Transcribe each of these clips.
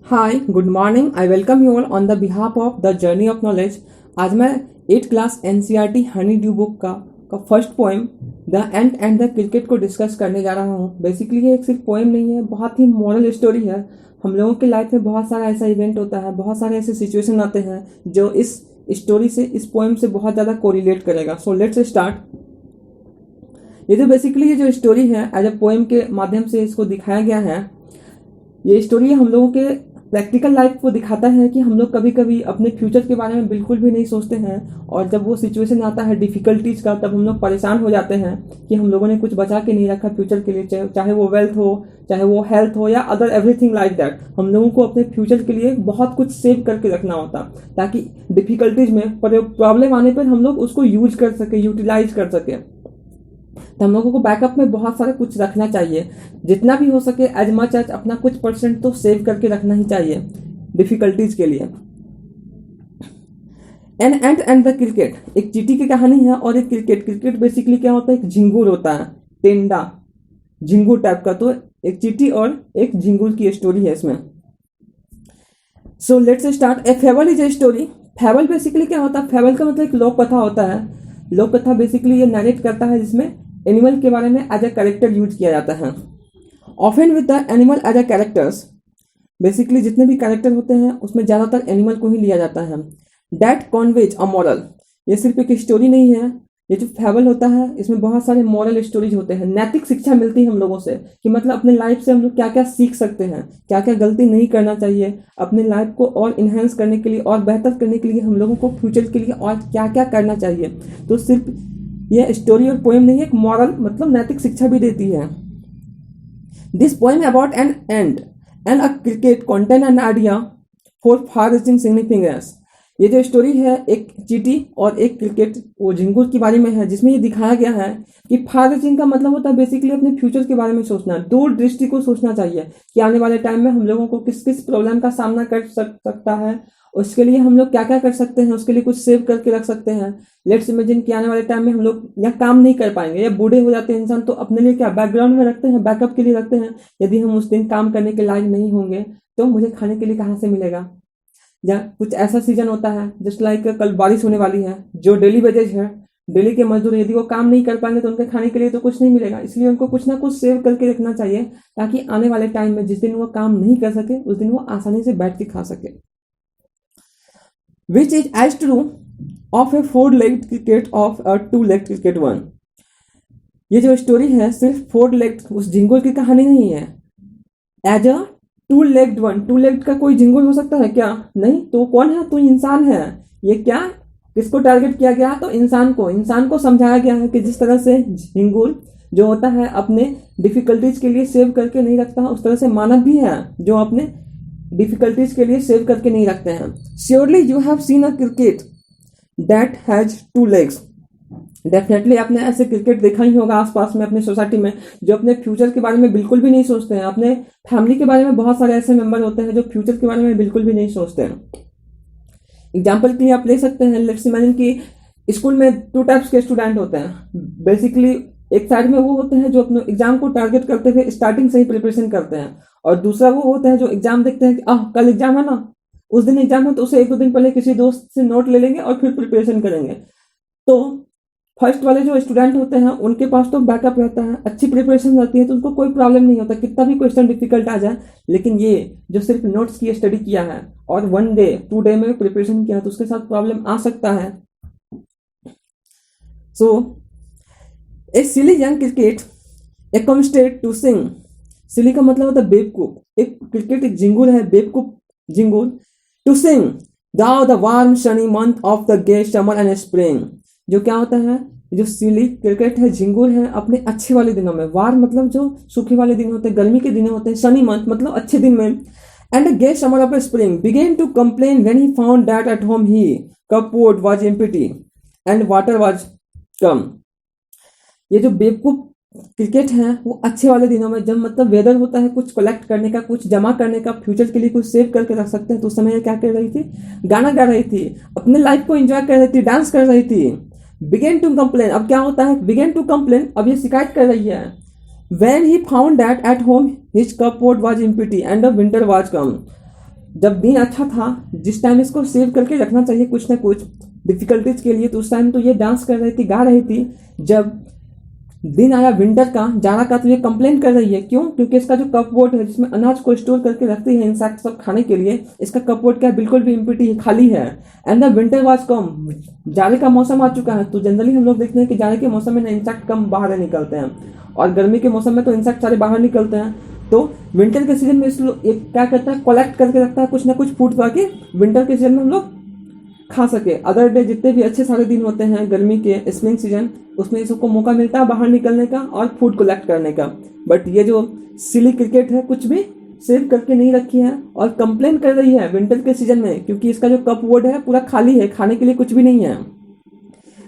Hi, good morning. I welcome you all on the behalf of the Journey of Knowledge. आज मैं 8th class NCERT Honeydew book का first poem the ant and the cricket को discuss करने जा रहा हूँ। Basically ये एक सिर्फ पोएम नहीं है, बहुत ही मॉरल स्टोरी है। हम लोगों की लाइफ में बहुत सारा ऐसा इवेंट होता है, बहुत सारे ऐसे सिचुएशन आते हैं जो इस स्टोरी से, इस पोएम से बहुत ज़्यादा कोरिलेट करेगा। So let's start. ये जो बेसिकली ये जो स्टोरी है एज अ पोएम के माध्यम से इसको दिखाया गया है। ये स्टोरी हम लोगों के प्रैक्टिकल लाइफ को दिखाता है कि हम लोग कभी कभी अपने फ्यूचर के बारे में बिल्कुल भी नहीं सोचते हैं, और जब वो सिचुएशन आता है डिफ़िकल्टीज का, तब हम लोग परेशान हो जाते हैं कि हम लोगों ने कुछ बचा के नहीं रखा फ्यूचर के लिए, चाहे वो वेल्थ हो, चाहे वो हेल्थ हो, या अदर एवरीथिंग लाइक दैट। हम लोगों को अपने फ्यूचर के लिए बहुत कुछ सेव करके रखना होता, ताकि डिफ़िकल्टीज में प्रॉब्लम आने पर हम लोग उसको यूज कर सके, यूटिलाइज कर सके। तो हम लोगों को बैकअप में बहुत सारा कुछ रखना चाहिए, जितना भी हो सके एज मच एज अपना कुछ परसेंट तो सेव करके रखना ही चाहिए डिफिकल्टीज के लिए। An ant and the cricket एक चींटी की कहानी है, और एक क्रिकेट बेसिकली क्या होता है, एक झिंगुर होता है, टेंडा झिंगुर टाइप का। तो एक चींटी और एक झिंगुर की स्टोरी है इसमें। So let's start. A fable is a story. Fable basically क्या होता है, फेबल का मतलब एक लोक कथा होता है। लोक कथा बेसिकली ये नरेट करता है जिसमें एनिमल के बारे में एज अ कैरेक्टर यूज किया जाता है। Often with the animal as a characters. Basically जितने भी कैरेक्टर होते हैं उसमें ज़्यादातर एनिमल को ही लिया जाता है। That conveys a moral. ये सिर्फ एक स्टोरी नहीं है, ये जो फेबल होता है इसमें बहुत सारे मॉरल स्टोरीज होते हैं। नैतिक शिक्षा मिलती है हम लोगों से कि मतलब अपने लाइफ से हम लोग क्या क्या सीख सकते हैं, क्या क्या गलती नहीं करना चाहिए, अपने लाइफ को और इन्हेंस करने के लिए और बेहतर करने के लिए हम लोगों को फ्यूचर के लिए और क्या क्या करना चाहिए। तो सिर्फ ये स्टोरी और पोएम नहीं है, एक मॉरल मतलब नैतिक शिक्षा भी देती है। This poem about an and and a cricket contain an idea for far reaching significance. ये जो स्टोरी है एक चींटी और एक क्रिकेट वो झिंगुर के बारे में है, जिसमें ये दिखाया गया है कि फार रीचिंग का मतलब होता है बेसिकली अपने फ्यूचर के बारे में सोचना, दूर दृष्टि को सोचना चाहिए कि आने वाले टाइम में हम लोगों को किस किस प्रॉब्लम का सामना कर सकता है, उसके लिए हम लोग क्या क्या कर सकते हैं, उसके लिए कुछ सेव करके रख सकते हैं। लेट्स इमेजिन कि आने वाले टाइम में हम लोग या काम नहीं कर पाएंगे या बूढ़े हो जाते हैं इंसान, तो अपने लिए क्या बैकग्राउंड में रखते हैं, बैकअप के लिए रखते हैं। यदि हम उस दिन काम करने के लायक नहीं होंगे तो मुझे खाने के लिए कहाँ से मिलेगा। या कुछ ऐसा सीजन होता है जस्ट लाइक कल बारिश होने वाली है, जो डेली वेजेज है, डेली के मजदूर यदि वो काम नहीं कर पाएंगे तो उनके खाने के लिए तो कुछ नहीं मिलेगा। इसलिए उनको कुछ ना कुछ सेव करके रखना चाहिए, ताकि आने वाले टाइम में जिस दिन वो काम नहीं कर सके उस दिन वो आसानी से बैठ के खा सके। Which is as true of a four-legged cricket of a two-legged cricket one। ये जो स्टोरी है सिर्फ फोर लेग्ड उस झिंगुर की कहानी नहीं है, as a two legged one. Two legged का कोई झिंगुर हो सकता है क्या? नहीं। तो कौन है? तो इंसान है। ये क्या किसको टारगेट किया गया? तो इंसान को समझाया गया है कि जिस तरह से झिंगुर जो होता है अपने डिफिकल्टीज के लिए सेव करके नहीं रखता, उस तरह से मानव भी है जो अपने डिफिकल्टीज के लिए सेव करके नहीं रखते हैं। Surely you have seen a cricket that has two legs. Definitely आपने ऐसे क्रिकेट देखा ही होगा आसपास में अपने सोसाइटी में, जो अपने फ्यूचर के बारे में बिल्कुल भी नहीं सोचते हैं। अपने फैमिली के बारे में बहुत सारे ऐसे मेंबर होते हैं जो फ्यूचर के बारे में बिल्कुल भी नहीं सोचते हैं। एग्जाम्पल के लिए आप ले सकते हैं, लेट्स इमेजिन कि स्कूल में टू टाइप्स के स्टूडेंट होते हैं। बेसिकली एक साइड में वो होते हैं जो अपने एग्जाम को टारगेट करते हुए स्टार्टिंग से ही प्रिपरेशन करते हैं, और दूसरा वो होते हैं जो एग्जाम देखते हैं कि कल एग्जाम है ना, उस दिन एग्जाम है तो उसे एक दो दिन पहले किसी दोस्त से नोट ले लेंगे और फिर प्रिपरेशन करेंगे। तो फर्स्ट वाले जो स्टूडेंट होते हैं उनके पास तो बैकअप रहता है, अच्छी प्रिपरेशन रहती है, तो उनको कोई प्रॉब्लम नहीं होता कितना भी क्वेश्चन डिफिकल्ट आ जाए। लेकिन ये जो सिर्फ नोट्स की स्टडी किया है और 1 डे 2 डे में प्रिपरेशन किया है, तो उसके साथ प्रॉब्लम आ सकता है। सो ए सिली यंग क्रिकेट एक्कमस्टेड टू सिंग। सिली का मतलब होता है बेवकूफ। एक क्रिकेट एक झिंगुर है, बेवकूफ झिंगुर। To sing through the warm sunny month of the gay summer and spring. जो क्या होता है, जो सिली क्रिकेट है, झिंगुर है, अपने अच्छे वाले दिनों में, वार्म मतलब जो सूखे वाले दिन होते हैं, गर्मी के दिन होते हैं, सनी मंथ मतलब अच्छे दिन में, and gay summer of spring began to complain when he found that at home he cupboard was empty and water was come. ये जो बेवकूफ क्रिकेट है वो अच्छे वाले दिनों में, जब मतलब वेदर होता है कुछ कलेक्ट करने का, कुछ जमा करने का, फ्यूचर के लिए कुछ सेव करके रख सकते हैं, तो उस समय ये क्या कर रही थी, गाना गा रही थी, अपने लाइफ को एंजॉय कर रही थी, डांस कर रही थी। बिगेन टू कंप्लेन, अब क्या होता है, बिगेन टू कंप्लेन, अब ये शिकायत कर रही है। When he found that at home his cupboard was empty and the winter was कम। जब दिन अच्छा था, जिस टाइम इसको सेव करके रखना चाहिए कुछ ना कुछ डिफिकल्टीज के लिए, तो उस टाइम तो ये डांस कर रही थी, गा रही थी। जब दिन आया विंटर का, जाड़ा का, तो ये कंप्लेन कर रही है। क्यों? क्योंकि इसका जो कपबोर्ड है जिसमें अनाज को स्टोर करके रखती है इंसेक्ट सब खाने के लिए, इसका कपबोर्ड क्या बिल्कुल भी इम्पिटी है, खाली है। एंड द विंटर वाज कम, जाड़े का मौसम आ चुका है। तो जनरली हम लोग देखते हैं कि जाड़े के मौसम में ना इंसेक्ट कम बाहर निकलते हैं, और गर्मी के मौसम में तो इंसेक्ट सारे बाहर निकलते हैं। तो विंटर के सीजन में एक क्या करता है, कलेक्ट करके रखता है कुछ ना कुछ फूड, ताकि विंटर के सीजन में हम लोग खा सके। अदर डे जितने भी अच्छे सारे दिन होते हैं गर्मी के, स्प्रिंग सीजन, उसमें सबको मौका मिलता है बाहर निकलने का और फूड कलेक्ट करने का। बट ये जो सिली क्रिकेट है कुछ भी सेव करके नहीं रखी है, और कंप्लेन कर रही है विंटर के सीजन में, क्योंकि इसका जो कप बोर्ड है पूरा खाली है, खाने के लिए कुछ भी नहीं है।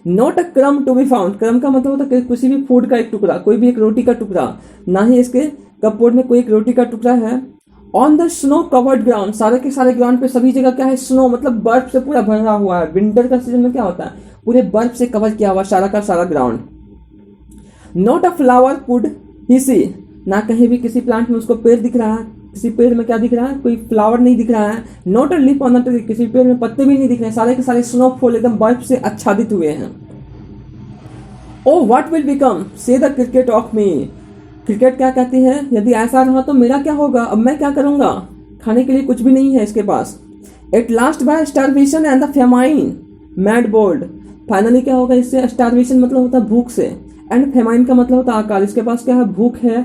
नॉट अ क्रम टू बी फाउंड, क्रम का मतलब होता है किसी भी फूड का एक टुकड़ा, कोई भी एक रोटी का टुकड़ा, ना ही इसके कपबोर्ड में कोई एक रोटी का टुकड़ा है। On the snow covered ground, सारे के सारे ग्राउंड पे सभी जगह क्या है, स्नो, मतलब बर्फ से पूरा भरा हुआ है। विंटर का सीजन में क्या होता है, पूरे बर्फ से कवर किया हुआ सारा का सारा ground. Not a flower could he see, ना कहीं भी किसी प्लांट में उसको पेड़ दिख रहा है, किसी पेड़ में क्या दिख रहा है, कोई फ्लावर नहीं दिख रहा है। Not a leaf on the tree, किसी पेड़ में पत्ते भी नहीं दिख रहे हैं, सारे के सारे स्नोफॉल एकदम बर्फ से आच्छादित हुए हैं। ओ व्हाट विल बिकम से the cricket of me, cricket क्या कहती है, यदि ऐसा रहा तो मेरा क्या होगा, अब मैं क्या करूंगा, खाने के लिए कुछ भी नहीं है इसके पास। At last by starvation and the famine made bold, finally क्या होगा इससे, स्टारवेशन मतलब होता है भूख से, एंड फेमाइन का मतलब होता है अकाल। इसके पास क्या है, भूख है,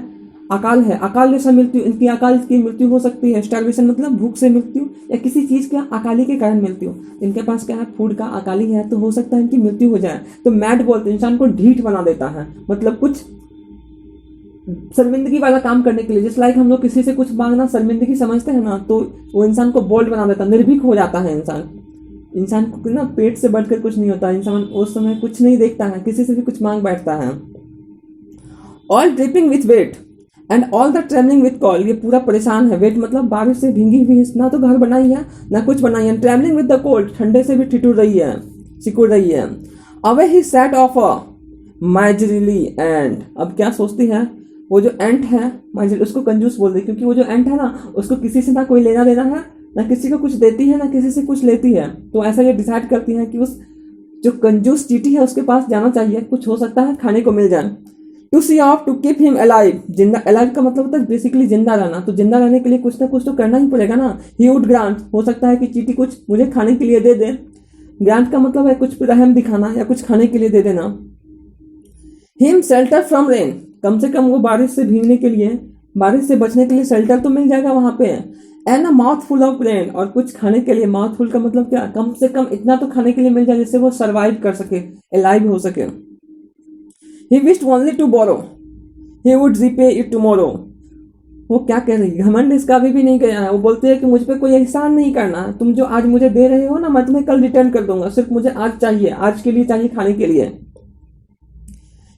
अकाल है, अकाल जैसा मृत्यु, इनकी अकाल की मृत्यु हो सकती है। स्टारवेशन मतलब भूख से मृत्यु, या किसी चीज के अकाली के कारण मृत्यु। इनके पास क्या है, फूड का अकाली है, तो हो सकता है इनकी मृत्यु हो जाए। तो मैड बोलते इंसान को ढीठ बना देता है, मतलब कुछ शर्मिंदगी वाला काम करने के लिए। जिस लाइक हम लोग किसी से कुछ मांगना शर्मिंदगी समझते हैं ना, तो वो इंसान को बोल्ड बना देता है, निर्भीक हो जाता है इंसान। इंसान को ना पेट से बढ़कर कुछ नहीं होता, इंसान उस समय कुछ नहीं देखता है, किसी से भी कुछ मांग बैठता है। All dripping with wet and all the travelling with call, ये पूरा परेशान है। वेट मतलब बारिश से भींगी हुई, ना तो घर बनाई है ना कुछ बनाई है। ट्रेवलिंग विद द कोल्ड, ठंडे से भी ठिठुर रही है, सिकुड़ रही है। Away he set off a miserly ant, अब क्या सोचती है, वो जो एंट है, उसको कंजूस बोल दे, क्योंकि वो जो एंट है ना, उसको किसी से ना कोई लेना देना है, ना किसी को कुछ देती है, ना किसी से कुछ लेती है। तो ऐसा ये डिसाइड करती है कि उस जो कंजूस चींटी है उसके पास जाना चाहिए, कुछ हो सकता है खाने को मिल जाए। To see off to keep him alive, जिंदा, अलाइव का मतलब होता है बेसिकली जिंदा रहना, तो जिंदा रहने के लिए कुछ ना कुछ तो करना ही पड़ेगा ना। ही वुड ग्रांट, हो सकता है कि चींटी कुछ मुझे खाने के लिए दे दे। ग्रांट का मतलब है कुछ रहम दिखाना या कुछ खाने के लिए दे देना। हिम शेल्टर फ्रॉम रेन, कम से कम वो बारिश से भीगने के लिए, बारिश से बचने के लिए शेल्टर तो मिल जाएगा वहां पे। And a mouth full of rain, और कुछ खाने के लिए, माउथ फुल का मतलब क्या, कम से कम इतना तो खाने के लिए मिल जाए जिससे वो सर्वाइव कर सके, अलाइव हो सके। He wished only to borrow, he would repay it tomorrow, वो क्या कह रही है, घमंड इसका अभी भी नहीं गया है। वो बोलते हैं कि मुझ पे कोई एहसान नहीं करना, तुम जो आज मुझे दे रहे हो ना, मैं तुम्हें कल रिटर्न कर दूंगा, सिर्फ मुझे आज चाहिए, आज के लिए चाहिए, खाने के लिए।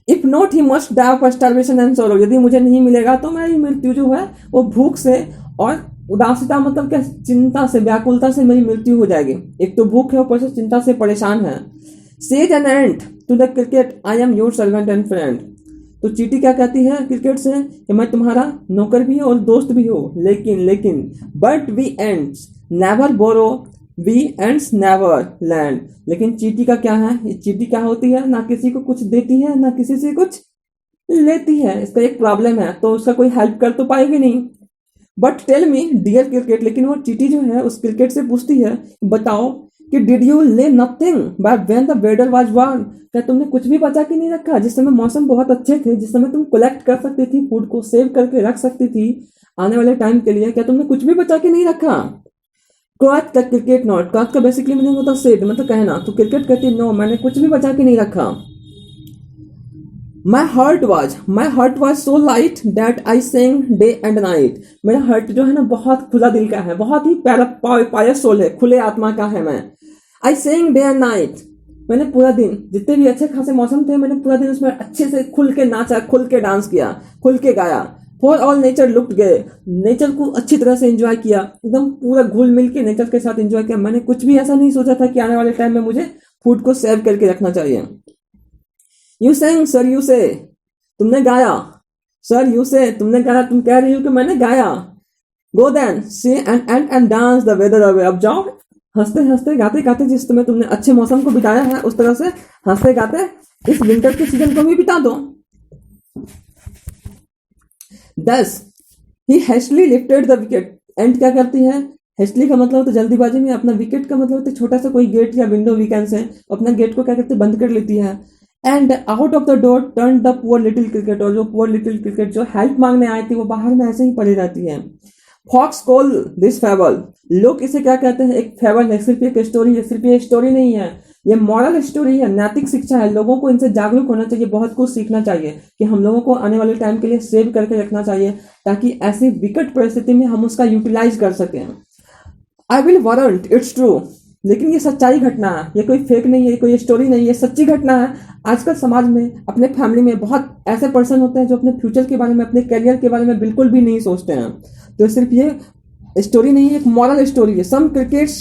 If not he must die of starvation and sorrow, यदि मुझे नहीं मिलेगा तो मेरी मृत्यु जो है वो भूख से और उदासीता, मतलब क्या, चिंता से, व्याकुलता से मेरी मृत्यु हो जाएगी। एक तो भूख है, ऊपर से चिंता से परेशान है। Says an ant to the cricket, I am your servant and friend, तो चींटी क्या कहती है क्रिकेट से कि मैं तुम्हारा नौकर भी हूं और दोस्त भी हूं, लेकिन but we ants never borrow, we ants never land. लेकिन चींटी का क्या है, ये चींटी क्या होती है, ना किसी को कुछ देती है ना किसी से कुछ लेती है, इसका एक प्रॉब्लम है, तो उसका कोई हेल्प कर तो पाएगी नहीं। But tell me dear cricket, लेकिन वो चींटी जो है उस क्रिकेट से पूछती है, बताओ कि did you lay nothing by when the weather was warm, क्या तुमने कुछ भी बचा के नहीं रखा, जिस समय मौसम बहुत अच्छे थे, जिस समय तुम कलेक्ट कर सकती थी, फूड को सेव करके रख सकती थी आने वाले टाइम के लिए, क्या तुमने कुछ भी बचा के नहीं रखा। क्वाथ द क्रिकेट नॉट, क्वाथ का बेसिकली मीनिंग होता है सेड, मतलब कहना, तो क्रिकेट कहती नो, मैंने कुछ भी बचा के नहीं रखा। My heart was so light that I sang day and night, मेरा हार्ट जो है ना बहुत खुला दिल का है, बहुत ही पायस सोल है, खुले आत्मा का है मैं। आई सेंग डे एंड नाइट, मैंने पूरा दिन, जितने भी अच्छे खासे मौसम थे, मैंने पूरा दिन उसमें अच्छे से खुल के नाचा, खुल के डांस किया, खुल के गाया। फॉर ऑल नेचर लुक्ड गए, नेचर को अच्छी तरह से एंजॉय किया, एकदम पूरा घुल मिल के नेचर के साथ एंजॉय किया। मैंने कुछ भी ऐसा नहीं सोचा था कि आने वाले टाइम में मुझे फूड को सेव करके रखना चाहिए। यू सेंग सर, यू से, तुमने गाया, सर यू से, तुमने गाया, तुम कह रही हो कि मैंने गाया। Go then see and dance the weather away. अब जाओ हंसते हंसते गाते गाते, जिस समय तुमने अच्छे मौसम को बिताया है उस तरह से हंसते गाते इस विंटर के सीजन को भी बिता दो। 10 he hastily lifted the wicket. And क्या करती है? हेस्टली का मतलब होता है जल्दीबाजी में, अपना विकेट का मतलब होता है छोटा सा कोई गेट या विंडो वी कैन से, अपना गेट को क्या करते हैं बंद कर लेती है। And out of the door turn the poor little cricket. और जो पुअर लिटिल क्रिकेट जो हेल्प मांगने आई थी वो बाहर में ऐसे ही पड़ी रहती है। Folks call this fable. लोग इसे क्या कहते हैं? एक फेबल है, सिर्फ एक स्टोरी है। सिर्फ ये स्टोरी नहीं है, ये मॉरल स्टोरी है, नैतिक शिक्षा है। लोगों को इनसे जागरूक होना चाहिए, बहुत कुछ सीखना चाहिए कि हम लोगों को आने वाले टाइम के लिए सेव करके रखना चाहिए ताकि ऐसी विकट परिस्थिति में हम उसका यूटिलाइज कर सकें। I will warrant it's true. लेकिन ये सच्चाई घटना है, ये कोई फेक नहीं है, ये कोई स्टोरी नहीं है, ये सच्ची घटना है। आजकल समाज में, अपने फैमिली में बहुत ऐसे पर्सन होते हैं जो अपने फ्यूचर के बारे में, अपने करियर के बारे में बिल्कुल भी नहीं सोचते हैं। तो सिर्फ ये स्टोरी नहीं है, एक मॉरल स्टोरी है। सम क्रिकेट्स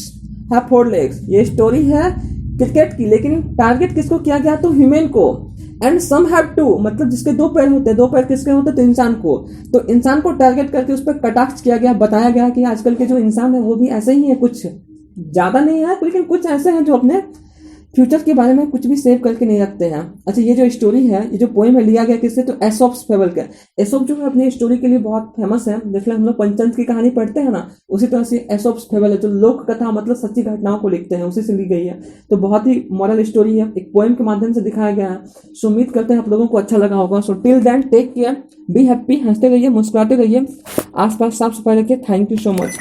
हैव 4 legs। ये स्टोरी है क्रिकेट की, लेकिन टारगेट किसको किया गया? तो ह्यूमन को। एंड सम हैव 2, मतलब जिसके 2 पैर होते हैं। 2 पैर किसके होते हैं? तो इंसान को। तो इंसान को टारगेट करके उस पर कटाक्ष किया गया, बताया गया कि आजकल के जो इंसान है वो भी ऐसे ही है, कुछ ज्यादा नहीं है लेकिन कुछ ऐसे हैं जो अपने फ्यूचर के बारे में कुछ भी सेव करके नहीं रखते हैं। अच्छा, ये जो स्टोरी है, ये जो पोएम है, लिया गया किससे? तो एसोप्स फेबल का। एसोप जो है अपनी स्टोरी के लिए बहुत फेमस है। जैसे हम लोग पंचतंत्र की कहानी पढ़ते हैं ना, उसी तरह से एसोप्स फेबल है जो लोक कथा मतलब सच्ची घटनाओं को लिखते हैं, उसी से ली गई है। तो बहुत ही मॉरल स्टोरी है, एक पोएम के माध्यम से दिखाया गया है। सो उम्मीद करते हैं आप लोगों को अच्छा लगा होगा। So till then take care, be happy, हंसते रहिए, मुस्कुराते रहिए, आसपास साफ सफाई रखिए। Thank you so much.